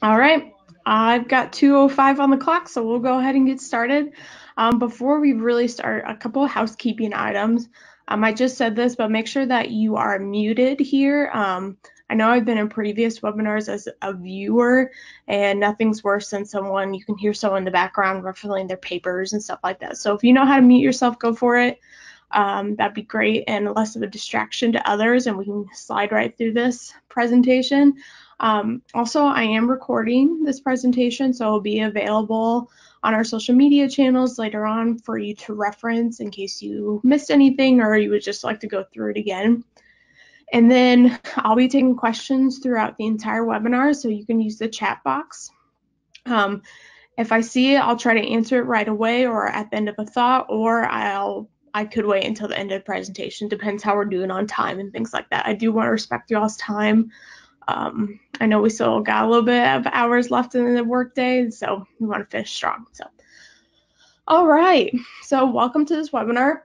All right, I've got 2:05 on the clock, so we'll go ahead and get started. Before we really start, a couple of housekeeping items. I just said this, but make sure that you are muted here. I know I've been in previous webinars as a viewer, and nothing's worse than you can hear someone in the background ruffling their papers and stuff like that. So if you know how to mute yourself, go for it. That'd be great and less of a distraction to others, and we can slide right through this presentation. Also, I am recording this presentation, so it'll be available on our social media channels later on for you to reference in case you missed anything or you would just like to go through it again. And then I'll be taking questions throughout the entire webinar, so you can use the chat box. If I see it, I'll try to answer it right away or at the end of a thought, or I could wait until the end of the presentation. Depends how we're doing on time and things like that. I do want to respect y'all's time. I know we still got a little bit of hours left in the workday, so we want to finish strong. So, all right. So welcome to this webinar.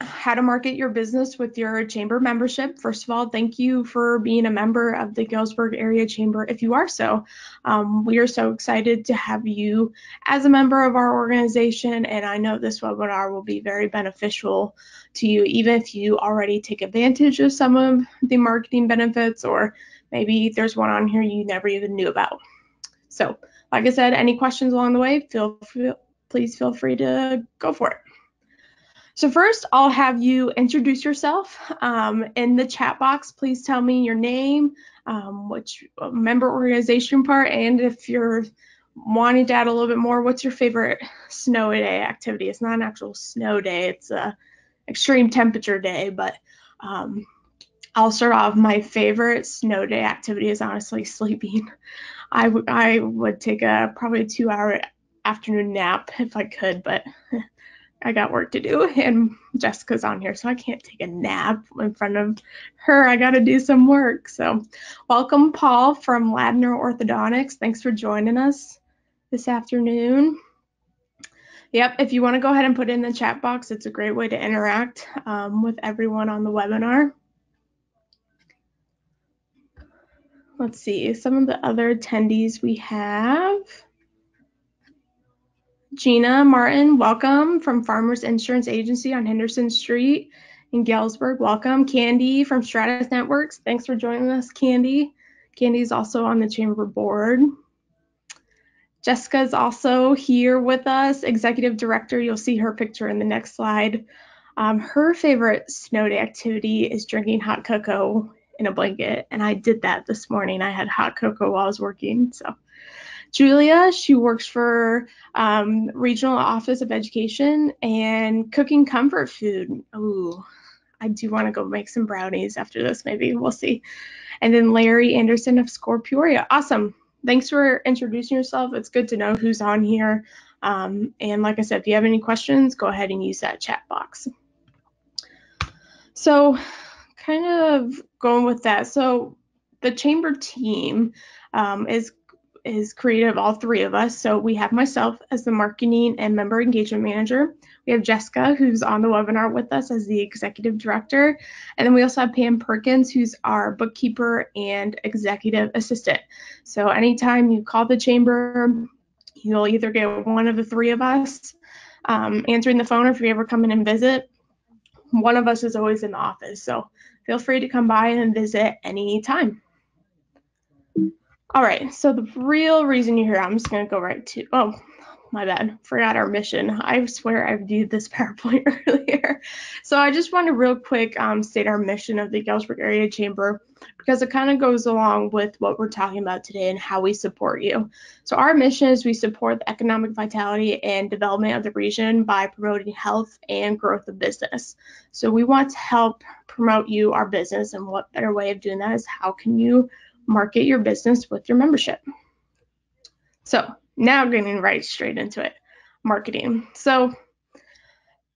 How to market your business with your chamber membership. First of all, thank you for being a member of the Galesburg Area Chamber. If you are so, we are so excited to have you as a member of our organization, and I know this webinar will be very beneficial to you, even if you already take advantage of some of the marketing benefits, or maybe there's one on here you never even knew about. So, like I said, any questions along the way, please feel free to go for it. So first, I'll have you introduce yourself. In the chat box, please tell me your name, which member organization part, and if you're wanting to add a little bit more, what's your favorite snow day activity? It's not an actual snow day, it's a extreme temperature day, but I'll start off. My favorite snow day activity is honestly sleeping. I would take probably a 2-hour afternoon nap if I could, but I got work to do, and Jessica's on here, so I can't take a nap in front of her. I got to do some work. So welcome, Paul from Ladner Orthodontics. Thanks for joining us this afternoon. Yep, if you want to go ahead and put it in the chat box, it's a great way to interact with everyone on the webinar. Let's see, some of the other attendees we have. Gina Martin, welcome from Farmers Insurance Agency on Henderson Street in Galesburg. Welcome. Candy from Stratus Networks. Thanks for joining us, Candy. Candy's also on the chamber board. Jessica's also here with us, Executive Director. You'll see her picture in the next slide. Her favorite snow day activity is drinking hot cocoa in a blanket, and I did that this morning. I had hot cocoa while I was working, so. Julia, she works for Regional Office of Education and cooking comfort food. Ooh, I do want to go make some brownies after this, maybe. We'll see. And then Larry Anderson of Score Peoria. Awesome. Thanks for introducing yourself. It's good to know who's on here. And like I said, if you have any questions, go ahead and use that chat box. So kind of going with that. So the chamber team is creative, all three of us. So we have myself as the marketing and member engagement manager. We have Jessica, who's on the webinar with us as the executive director. And then we also have Pam Perkins, who's our bookkeeper and executive assistant. So anytime you call the chamber, you'll either get one of the three of us answering the phone, or if you ever come in and visit, one of us is always in the office. So feel free to come by and visit anytime. All right, so the real reason you're here, I'm just going to go right to, oh, my bad, forgot our mission. I swear I viewed this PowerPoint earlier. So I just want to real quick state our mission of the Galesburg Area Chamber, because it kind of goes along with what we're talking about today and how we support you. So our mission is we support the economic vitality and development of the region by promoting health and growth of business. So we want to help promote our business, and what better way of doing that is how can you market your business with your membership. So now getting right straight into it, marketing. So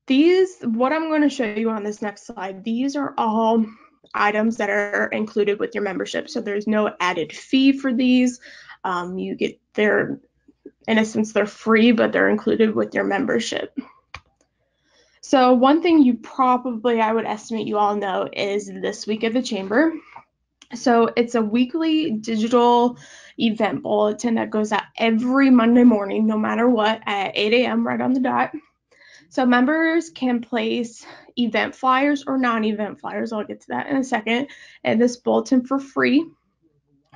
what I'm going to show you on this next slide, these are all items that are included with your membership. So there's no added fee for these. In a sense, they're free, but they're included with your membership. So one thing I would estimate you all know is this week at the chamber. So it's a weekly digital event bulletin that goes out every Monday morning, no matter what, at 8 a.m. right on the dot. So members can place event flyers or non-event flyers, I'll get to that in a second, in this bulletin for free.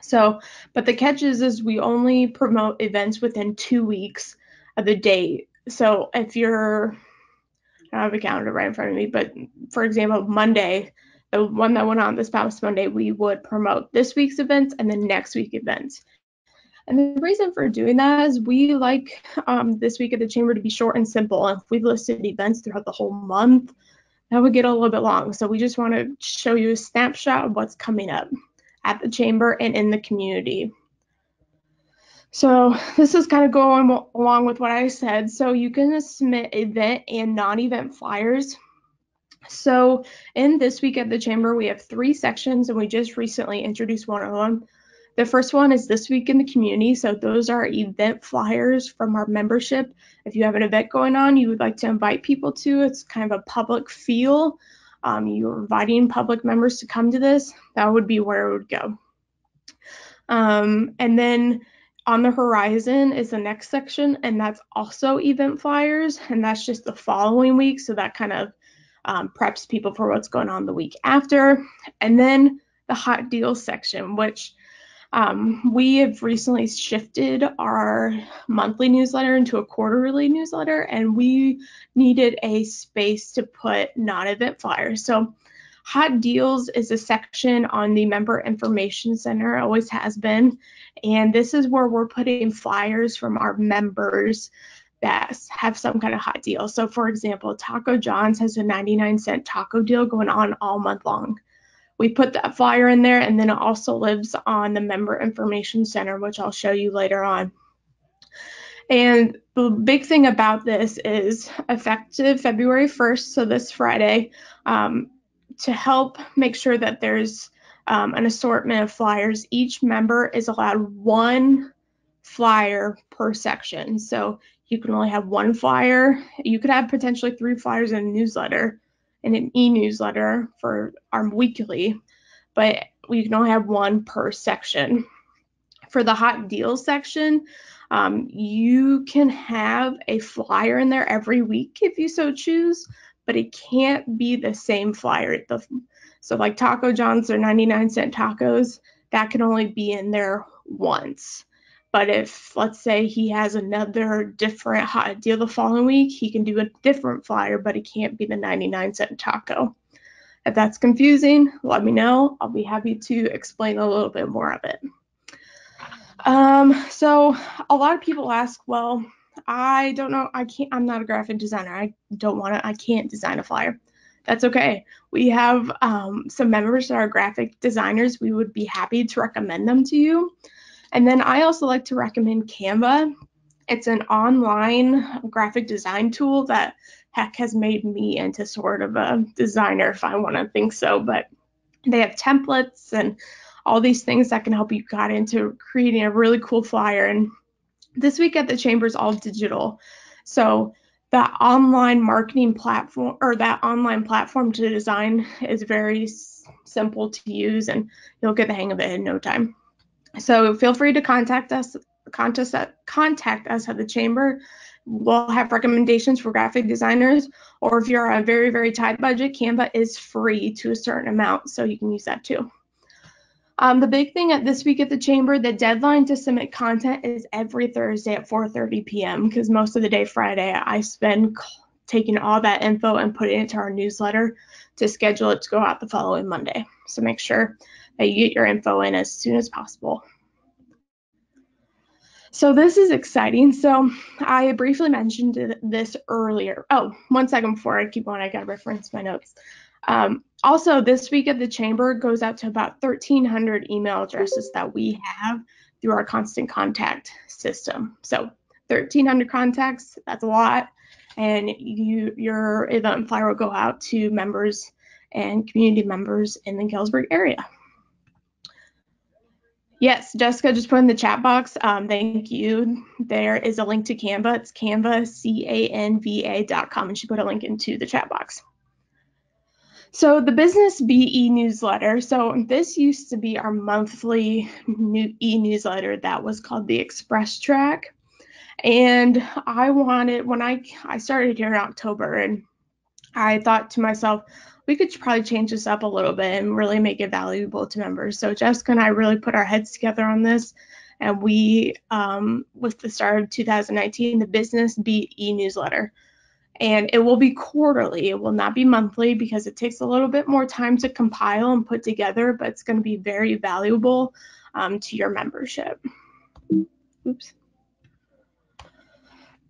So, but the catch is we only promote events within 2 weeks of the date. So if you're, I don't have a calendar right in front of me, but for example, Monday, the one that went on this past Monday, we would promote this week's events and the next week events. And the reason for doing that is we like this week at the Chamber to be short and simple. And if we've listed events throughout the whole month, that would get a little bit long. So we just want to show you a snapshot of what's coming up at the Chamber and in the community. So this is kind of going along with what I said. So you can submit event and non-event flyers. So in this week at the Chamber, we have 3 sections, and we just recently introduced one of them. The first one is this week in the community. So those are event flyers from our membership. If you have an event going on you would like to invite people to, it's kind of a public feel. You're inviting public members to come to this. That would be where it would go. And then on the horizon is the next section, and that's also event flyers, and that's just the following week. So that kind of preps people for what's going on the week after. And then the hot deals section, which we have recently shifted our monthly newsletter into a quarterly newsletter, and we needed a space to put non-event flyers. So hot deals is a section on the member information center, always has been, and this is where we're putting flyers from our members that have some kind of hot deal. So for example, Taco John's has a 99-cent taco deal going on all month long. We put that flyer in there, and then it also lives on the member information center, which I'll show you later on. And the big thing about this is effective February 1st, so this Friday, to help make sure that there's an assortment of flyers, each member is allowed 1 flyer per section. So you can only have 1 flyer. You could have potentially 3 flyers in a newsletter, in an e-newsletter for our weekly, but we can only have 1 per section. For the hot deals section, you can have a flyer in there every week if you so choose, but it can't be the same flyer. So like Taco John's, their 99-cent tacos, that can only be in there once. But if, let's say, he has another different hot deal the following week, he can do a different flyer, but it can't be the 99-cent taco. If that's confusing, let me know. I'll be happy to explain a little bit more of it. So a lot of people ask, well, I don't know, I'm not a graphic designer. I can't design a flyer. That's okay. We have some members that are graphic designers. We would be happy to recommend them to you. And then I also like to recommend Canva. It's an online graphic design tool that heck has made me into sort of a designer, if I want to think so. But they have templates and all these things that can help you get into creating a really cool flyer. And this week at the Chamber is all digital. So that online marketing platform, or that online platform to design, is very simple to use, and you'll get the hang of it in no time. So feel free to contact us at the Chamber. We'll have recommendations for graphic designers, or if you're on a very, very tight budget, Canva is free to a certain amount, so you can use that too. The big thing at this week at the Chamber, the deadline to submit content is every Thursday at 4:30 p.m. because most of the day Friday I spend taking all that info and putting it into our newsletter to schedule it to go out the following Monday. So make sure that you get your info in as soon as possible. So this is exciting. So I briefly mentioned this earlier. Oh, 1 second before I keep going, I gotta reference my notes. Also, this week at the Chamber goes out to about 1,300 email addresses that we have through our constant contact system. So 1,300 contacts, that's a lot. And your event flyer will go out to members and community members in the Galesburg area. Yes, Jessica just put in the chat box. Thank you. There is a link to Canva. It's Canva, Canva.com, and she put a link into the chat box. So the Business BE newsletter. So this used to be our monthly e-newsletter that was called the Express Track. And I wanted, when I started here in October, and I thought to myself, we could probably change this up a little bit and really make it valuable to members. So Jessica and I really put our heads together on this. And we, with the start of 2019, the Business BE newsletter. And it will be quarterly. It will not be monthly because it takes a little bit more time to compile and put together, but it's going to be very valuable to your membership. Oops.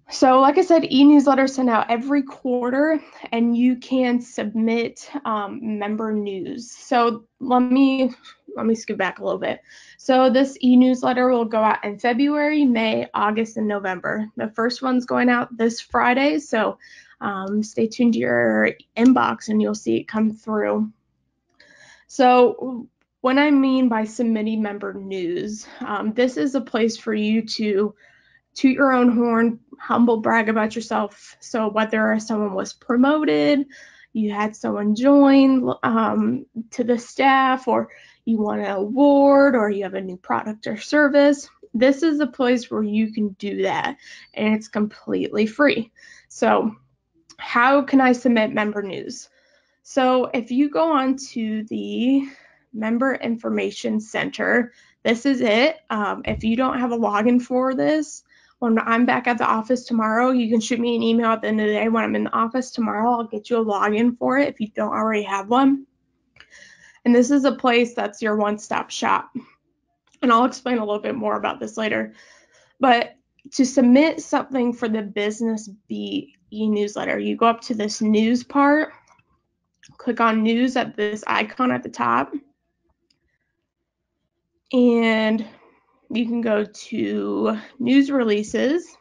So like I said, e-newsletters sent out every quarter, and you can submit member news. So let me scoot back a little bit. So this e-newsletter will go out in February, May, August, and November. The first one's going out this Friday, so stay tuned to your inbox and you'll see it come through. So what I mean by submitting member news, this is a place for you to toot your own horn, humble brag about yourself. So whether someone was promoted, you had someone join to the staff, or you won an award, or you have a new product or service, this is a place where you can do that, and it's completely free. So how can I submit member news? So if you go on to the Member Information Center, this is it. If you don't have a login for this, when I'm back at the office tomorrow, you can shoot me an email at the end of the day. When I'm in the office tomorrow, I'll get you a login for it if you don't already have one. And this is a place that's your one-stop shop. And I'll explain a little bit more about this later. But to submit something for the Business BE newsletter, you go up to this news part, click on news at this icon at the top, and you can go to news releases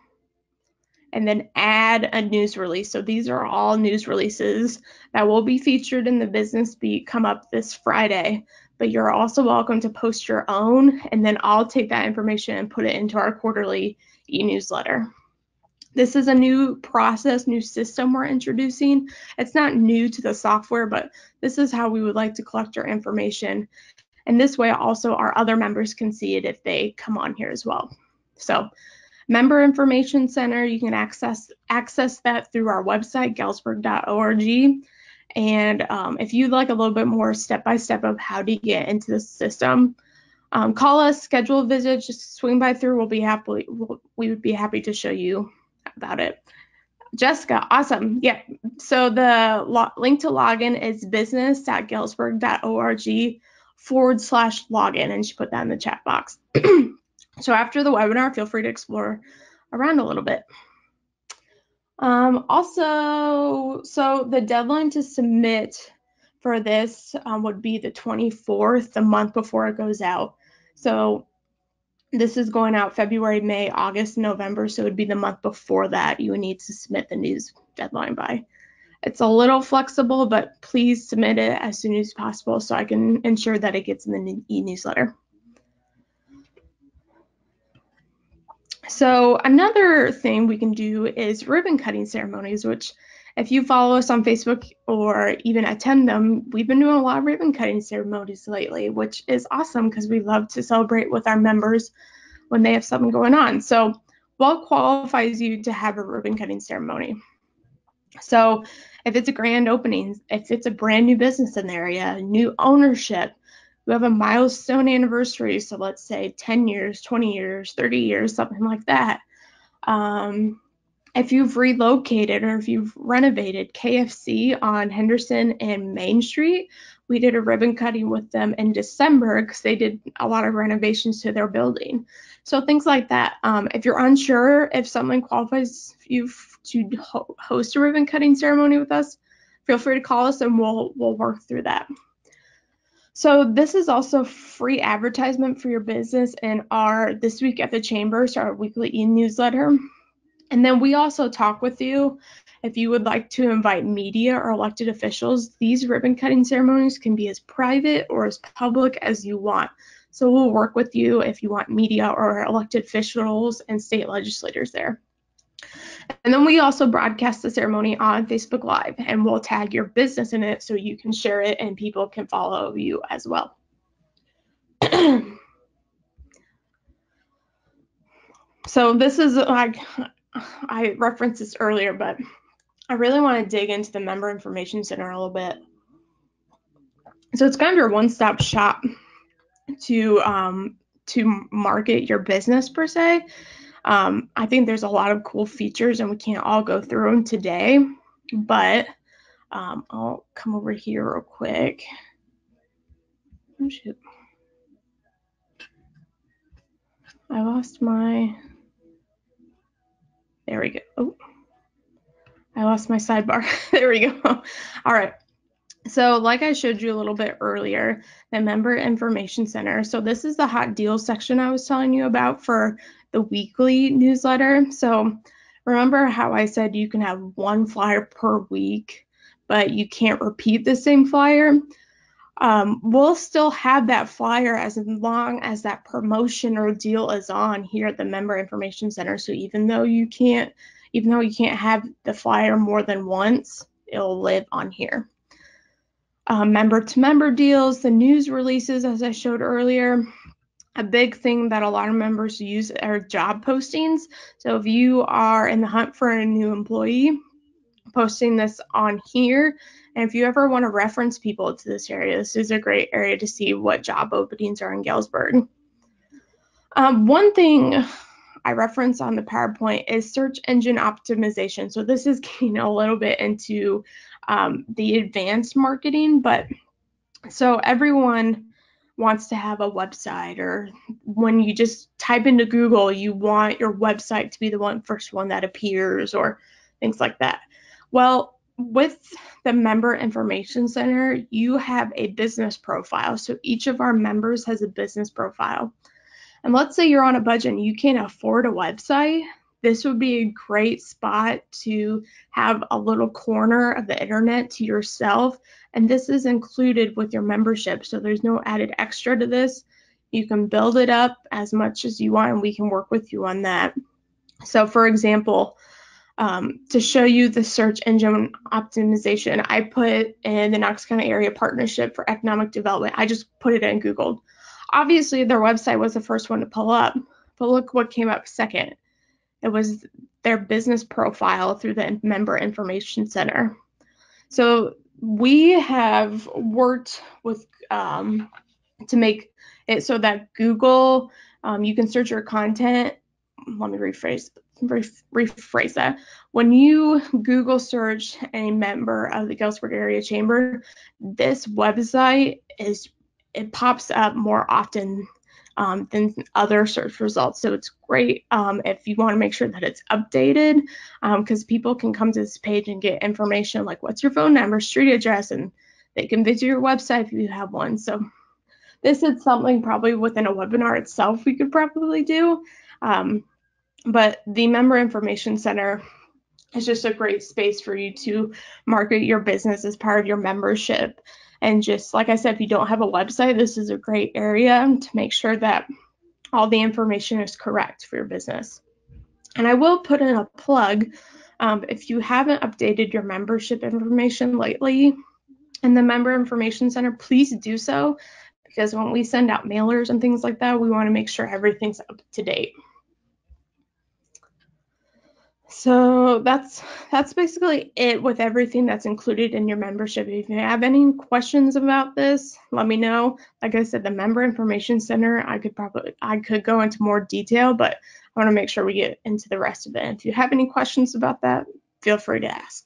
and then add a news release. So these are all news releases that will be featured in the Business Beat come up this Friday, but you're also welcome to post your own, and then I'll take that information and put it into our quarterly e-newsletter. This is a new process, new system we're introducing. It's not new to the software, but this is how we would like to collect our information. And this way also our other members can see it if they come on here as well. So Member Information Center, you can access that through our website, galesburg.org. And if you'd like a little bit more step-by-step of how to get into the system, call us, schedule a visit, just swing by through. We would be happy to show you about it. Jessica, awesome. Yeah. So the link to login is business.galesburg.org/login, and she put that in the chat box. So after the webinar, feel free to explore around a little bit. Also, so the deadline to submit for this would be the 24th, the month before it goes out. So this is going out February, May, August, November, so it would be the month before that you would need to submit the news deadline by. It's a little flexible, but please submit it as soon as possible so I can ensure that it gets in the e-newsletter. So another thing we can do is ribbon cutting ceremonies, which if you follow us on Facebook or even attend them, we've been doing a lot of ribbon cutting ceremonies lately, which is awesome because we love to celebrate with our members when they have something going on. So what qualifies you to have a ribbon cutting ceremony? So if it's a grand opening, if it's a brand new business in the area, new ownership, you have a milestone anniversary, so let's say 10 years, 20 years, 30 years, something like that. If you've relocated or if you've renovated KFC on Henderson and Main Street, we did a ribbon cutting with them in December because they did a lot of renovations to their building. So things like that. If you're unsure if something qualifies you to host a ribbon cutting ceremony with us, feel free to call us and we'll work through that. So this is also free advertisement for your business in our This Week at the Chambers, our weekly e-newsletter. And then we also talk with you if you would like to invite media or elected officials. These ribbon cutting ceremonies can be as private or as public as you want. So we'll work with you if you want media or elected officials and state legislators there. And then we also broadcast the ceremony on Facebook Live, and we'll tag your business in it so you can share it and people can follow you as well. So this is, like, I referenced this earlier, but I really want to dig into the Member Information Center a little bit. So it's kind of your one-stop shop to market your business per se. I think there's a lot of cool features, and we can't all go through them today, but I'll come over here real quick. Oh, shoot. I lost my, there we go. Oh, I lost my sidebar. There we go. All right. So like I showed you a little bit earlier, the Member Information Center. So this is the hot deals section I was telling you about for the weekly newsletter. So remember how I said you can have one flyer per week, but you can't repeat the same flyer? We'll still have that flyer as long as that promotion or deal is on here at the Member Information Center. So even though you can't have the flyer more than once, it'll live on here. Member-to-member deals, the news releases, as I showed earlier. A big thing that a lot of members use are job postings. So if you are in the hunt for a new employee, posting this on here. And if you ever want to reference people to this area, this is a great area to see what job openings are in Galesburg. One thing I reference on the PowerPoint is search engine optimization. So this is getting a little bit into the advanced marketing, but so everyone wants to have a website, or when you just type into Google, you want your website to be the first one that appears, or things like that. Well, with the Member Information Center, you have a business profile. So each of our members has a business profile. And let's say you're on a budget and you can't afford a website. This would be a great spot to have a little corner of the internet to yourself. And this is included with your membership. So there's no added extra to this. You can build it up as much as you want, and we can work with you on that. So for example, to show you the search engine optimization, I put in the Knox County Area Partnership for Economic Development. I just put it in Google. Obviously, their website was the first one to pull up, but look what came up second. It was their business profile through the Member Information Center. So we have worked with to make it so that Google, you can search your content. Let me rephrase that. When you Google search a member of the Galesburg Area Chamber, this website it pops up more often than other search results. So it's great if you want to make sure that it's updated, because people can come to this page and get information like what's your phone number, street address, and they can visit your website if you have one. So this is something probably within a webinar itself we could probably do. But the Member Information Center is just a great space for you to market your business as part of your membership. And just like I said, if you don't have a website, this is a great area to make sure that all the information is correct for your business. And I will put in a plug. If you haven't updated your membership information lately in the Member Information Center, please do so, because when we send out mailers and things like that, we want to make sure everything's up to date. So that's basically it with everything that's included in your membership. If you have any questions about this, let me know. Like I said, the Member Information Center, I could go into more detail, but I want to make sure we get into the rest of it. And if you have any questions about that, feel free to ask.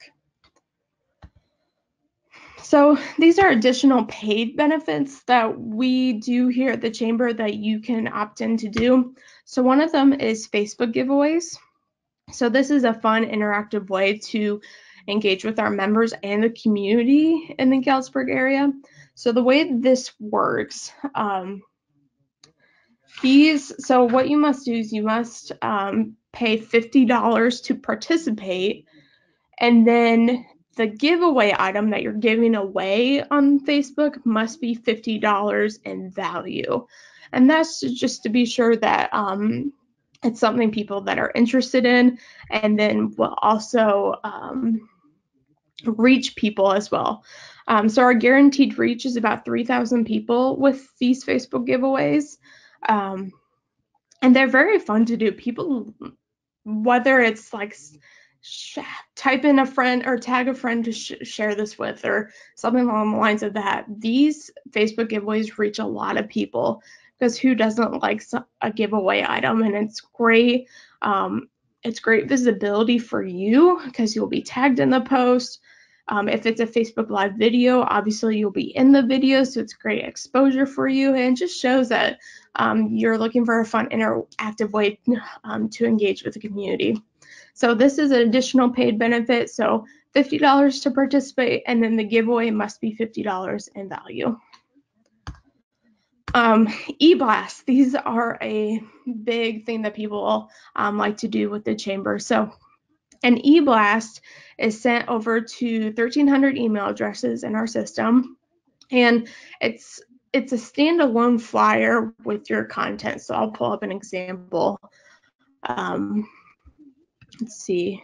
So these are additional paid benefits that we do here at the Chamber that you can opt in to do. So one of them is Facebook giveaways. So this is a fun, interactive way to engage with our members and the community in the Galesburg area. So the way this works, so what you must do is you must pay $50 to participate, and then the giveaway item that you're giving away on Facebook must be $50 in value. And that's just to be sure that It's something people that are interested in, and then will also reach people as well. So our guaranteed reach is about 3,000 people with these Facebook giveaways. And they're very fun to do. People, whether it's like type in a friend or tag a friend to share this with, or something along the lines of that, these Facebook giveaways reach a lot of people, because who doesn't like a giveaway item? And it's great. It's great visibility for you because you'll be tagged in the post. If it's a Facebook Live video, obviously you'll be in the video, so it's great exposure for you, and just shows that you're looking for a fun, interactive way to engage with the community. So this is an additional paid benefit, so $50 to participate, and then the giveaway must be $50 in value. E-blasts, these are a big thing that people like to do with the chamber. So an e-blast is sent over to 1,300 email addresses in our system, and it's a standalone flyer with your content. So I'll pull up an example. Let's see.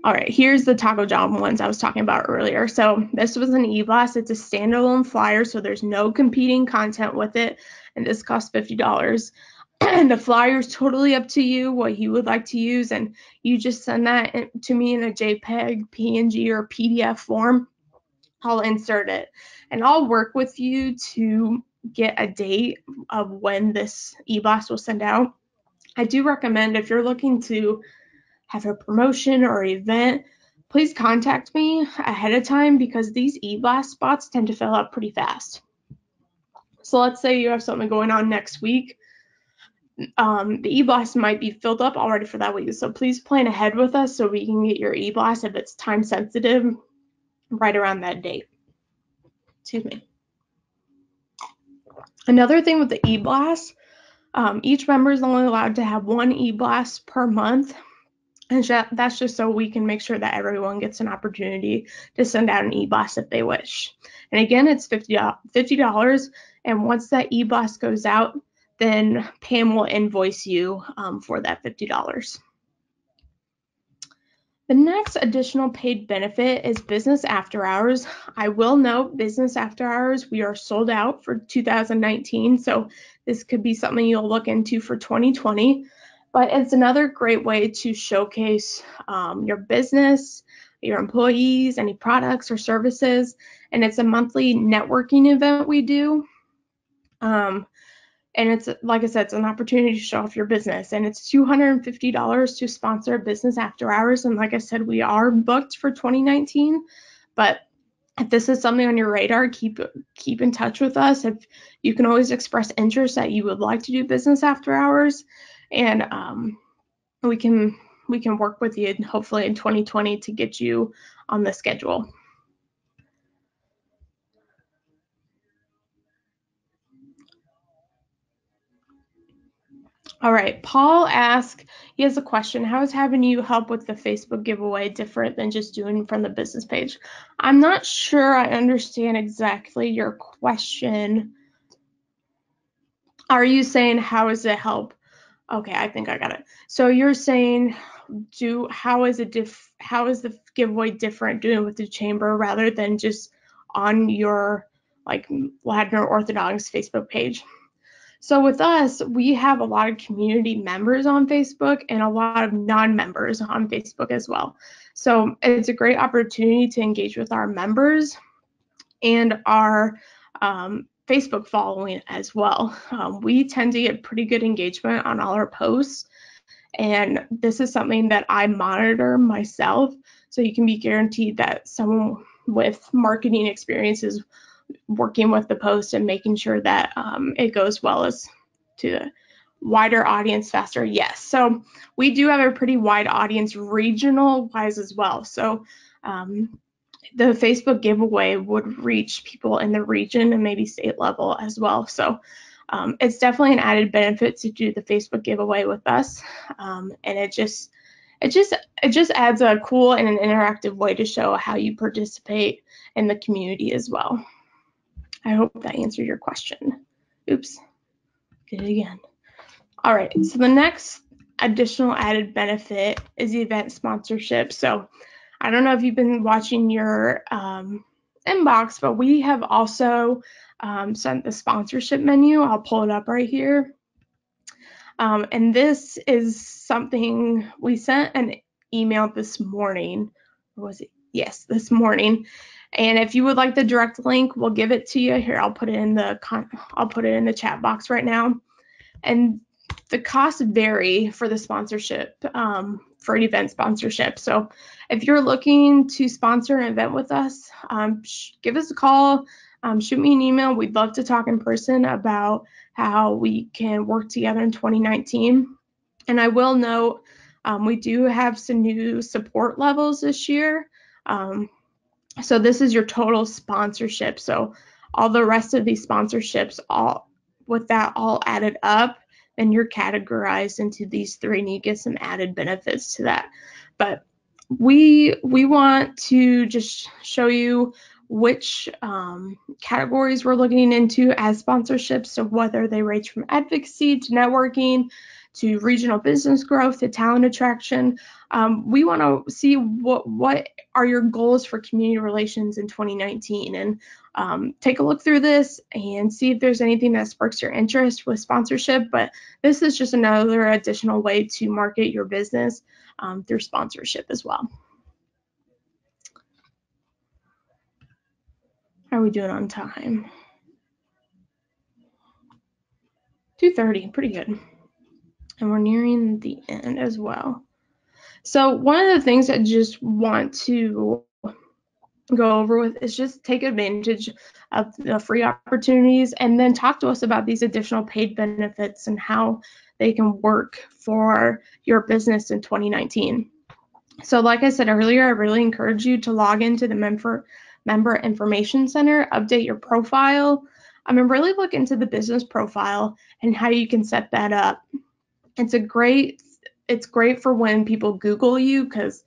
All right, here's the Taco Job ones I was talking about earlier. So this was an e-blast. It's a standalone flyer, so there's no competing content with it, and this costs $50. The flyer is totally up to you, what you would like to use, and you just send that to me in a JPEG, PNG, or PDF form. I'll insert it, and I'll work with you to get a date of when this e-blast will send out. I do recommend, if you're looking to have a promotion or event, please contact me ahead of time, because these e-blast spots tend to fill up pretty fast. So let's say you have something going on next week. The e-blast might be filled up already for that week. So please plan ahead with us so we can get your e-blast, if it's time sensitive, right around that date. Excuse me. Another thing with the e-blast, each member is only allowed to have one e-blast per month. And that's just so we can make sure that everyone gets an opportunity to send out an e-blast if they wish. And again, it's $50. And once that e-blast goes out, then Pam will invoice you for that $50. The next additional paid benefit is business after hours. I will note, business after hours, we are sold out for 2019. So this could be something you'll look into for 2020. But it's another great way to showcase your business, your employees, any products or services. And it's a monthly networking event we do. And it's, like I said, it's an opportunity to show off your business. And it's $250 to sponsor business after hours. And like I said, we are booked for 2019. But if this is something on your radar, keep in touch with us. If you can always express interest that you would like to do business after hours, and we can work with you, hopefully in 2020, to get you on the schedule. All right, Paul asks, he has a question: how is having you help with the Facebook giveaway different than just doing from the business page? I'm not sure I understand exactly your question. Are you saying how does it help? Okay, I think I got it. So you're saying, how is the giveaway different doing with the chamber rather than just on your like Ladner Orthodontics Facebook page? So with us, we have a lot of community members on Facebook and a lot of non-members on Facebook as well. So it's a great opportunity to engage with our members and our Facebook following as well. We tend to get pretty good engagement on all our posts, and this is something that I monitor myself, so you can be guaranteed that someone with marketing experience is working with the post and making sure that it goes well as to the wider audience faster. Yes, so we do have a pretty wide audience regional wise as well. So the Facebook giveaway would reach people in the region and maybe state level as well. So it's definitely an added benefit to do the Facebook giveaway with us, and it just adds a cool and an interactive way to show how you participate in the community as well. I hope that answered your question. Oops, did it again. All right, so the next additional added benefit is the event sponsorship. So I don't know if you've been watching your inbox, but we have also sent the sponsorship menu. I'll pull it up right here. And this is something we sent an email this morning. Or was it? Yes, this morning. And if you would like the direct link, we'll give it to you. Here, I'll put it in the chat box right now. And the costs vary for the sponsorship, for an event sponsorship. So if you're looking to sponsor an event with us, give us a call, shoot me an email. We'd love to talk in person about how we can work together in 2019. And I will note, we do have some new support levels this year. So this is your total sponsorship. So all the rest of these sponsorships, with that all added up, then you're categorized into these three, and you get some added benefits to that. But we want to just show you which categories we're looking into as sponsorships. So whether they range from advocacy to networking to regional business growth to talent attraction. We want to see what are your goals for community relations in 2019, and take a look through this and see if there's anything that sparks your interest with sponsorship. But this is just another additional way to market your business through sponsorship as well. How are we doing on time? 2:30, pretty good. And we're nearing the end as well. So one of the things I just want to go over with is just take advantage of the free opportunities, and then talk to us about these additional paid benefits and how they can work for your business in 2019. So like I said earlier, I really encourage you to log into the member information center, update your profile, and really look into the business profile and how you can set that up. It's great for when people Google you, because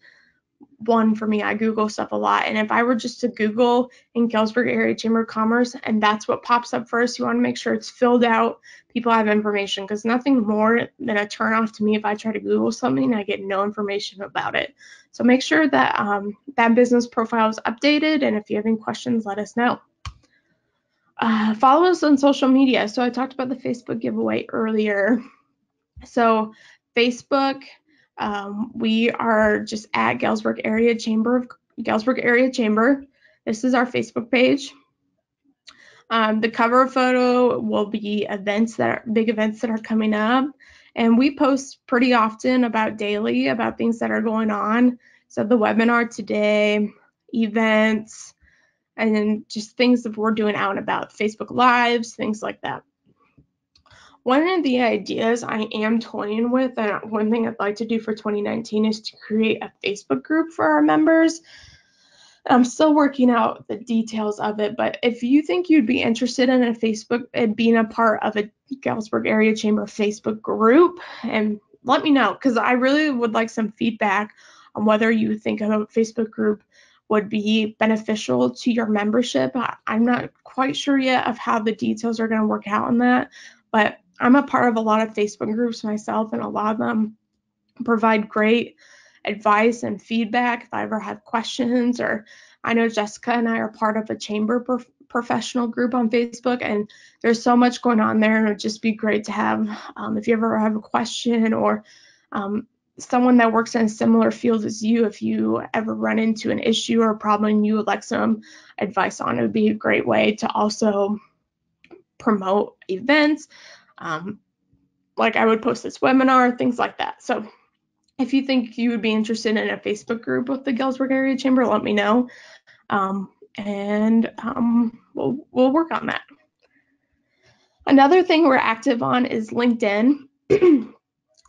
one, for me, I Google stuff a lot. And if I were just to Google in Galesburg Area Chamber of Commerce and that's what pops up first, you want to make sure it's filled out, people have information, because nothing more than a turnoff to me if I try to Google something and I get no information about it. So make sure that that business profile is updated, and if you have any questions, let us know. Follow us on social media. So I talked about the Facebook giveaway earlier. So Facebook, we are just at Galesburg Area Chamber. This is our Facebook page. The cover photo will be big events that are coming up, and we post pretty often daily about things that are going on. So the webinar today, events, and then just things that we're doing out and about, Facebook Lives, things like that. One of the ideas I am toying with, and one thing I'd like to do for 2019, is to create a Facebook group for our members. I'm still working out the details of it, but if you think you'd be interested in being a part of a Galesburg Area Chamber Facebook group, and let me know, because I really would like some feedback on whether you think a Facebook group would be beneficial to your membership. I'm not quite sure yet of how the details are going to work out on that, but I'm a part of a lot of Facebook groups myself, and a lot of them provide great advice and feedback if I ever have questions. Or I know Jessica and I are part of a chamber professional group on Facebook, and there's so much going on there, and it would just be great to have, if you ever have a question, or someone that works in a similar field as you, if you ever run into an issue or a problem you would like some advice on, it would be a great way to also promote events. Like I would post this webinar, things like that. So if you think you would be interested in a Facebook group with the Galesburg Area Chamber, let me know, and we'll work on that. Another thing we're active on is LinkedIn.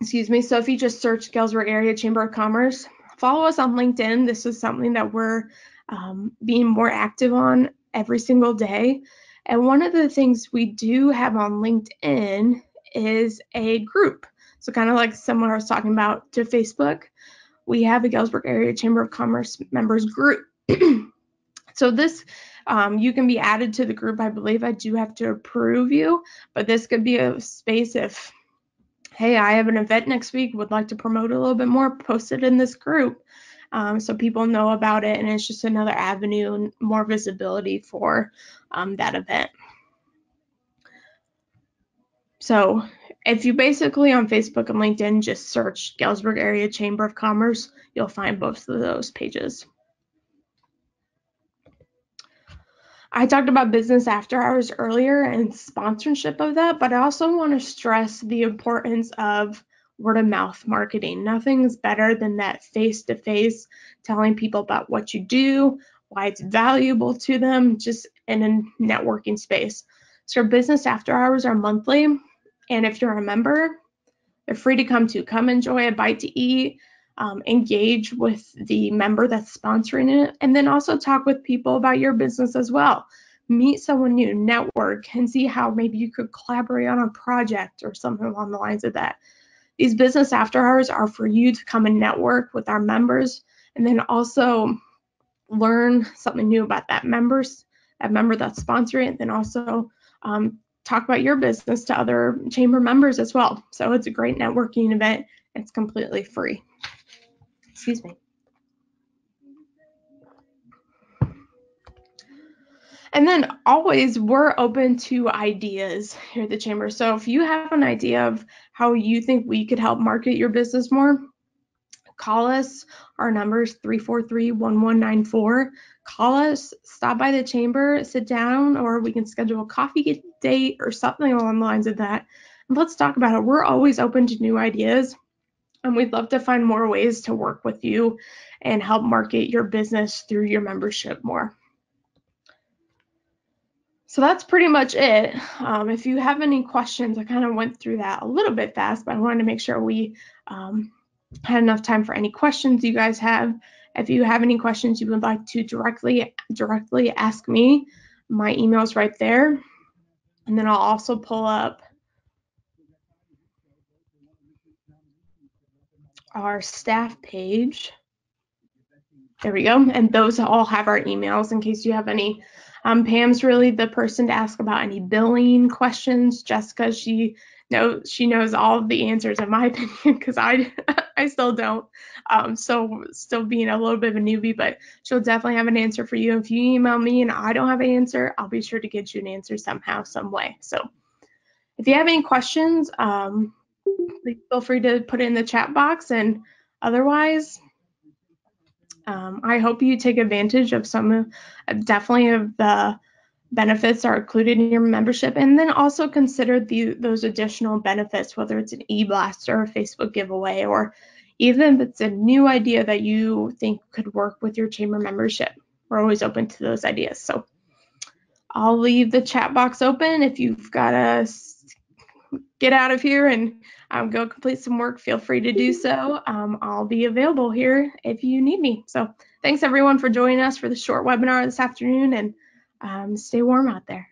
Excuse me. So if you just search Galesburg Area Chamber of Commerce, follow us on LinkedIn. This is something that we're being more active on every single day. And one of the things we do have on LinkedIn is a group. So kind of like similar I was talking about to Facebook, we have a Galesburg Area Chamber of Commerce members group. So this, you can be added to the group. I believe I do have to approve you, but this could be a space if hey, I have an event next week, would like to promote a little bit more, post it in this group so people know about it, and it's just another avenue and more visibility for that event. So if you basically on Facebook and LinkedIn just search Galesburg Area Chamber of Commerce, you'll find both of those pages. I talked about business after hours earlier and sponsorship of that, but I also want to stress the importance of word of mouth marketing. Nothing's better than that face-to-face telling people about what you do, why it's valuable to them, just in a networking space. So business after hours are monthly, and if you're a member, they're free to come enjoy a bite to eat, engage with the member that's sponsoring it, and then also talk with people about your business as well. Meet someone new, network, and see how maybe you could collaborate on a project or something along the lines of that. These business after hours are for you to come and network with our members, and then also learn something new about that member that's sponsoring it, then also talk about your business to other chamber members as well. So it's a great networking event. It's completely free. Excuse me. And then always we're open to ideas here at the chamber. So if you have an idea of how you think we could help market your business more, call us. Our number is 343-1194. Call us, stop by the chamber, sit down, or we can schedule a coffee date or something along the lines of that. And let's talk about it. We're always open to new ideas, and we'd love to find more ways to work with you and help market your business through your membership more. So that's pretty much it. If you have any questions, I kind of went through that a little bit fast, but I wanted to make sure we had enough time for any questions you guys have. If you have any questions you would like to directly ask me, my email is right there. And then I'll also pull up our staff page. There we go. And those all have our emails in case you have any. Pam's really the person to ask about any billing questions. Jessica, she knows all of the answers in my opinion, because I still don't. So still being a little bit of a newbie, but she'll definitely have an answer for you. If you email me and I don't have an answer, I'll be sure to get you an answer somehow, some way. So if you have any questions, please feel free to put it in the chat box. And otherwise, I hope you take advantage of some definitely of the benefits are included in your membership, and then also consider those additional benefits, whether it's an e-blast or a Facebook giveaway, or even if it's a new idea that you think could work with your chamber membership. We're always open to those ideas. So I'll leave the chat box open. If you've got to get out of here and go complete some work, feel free to do so. I'll be available here if you need me. So thanks everyone for joining us for the short webinar this afternoon, and stay warm out there.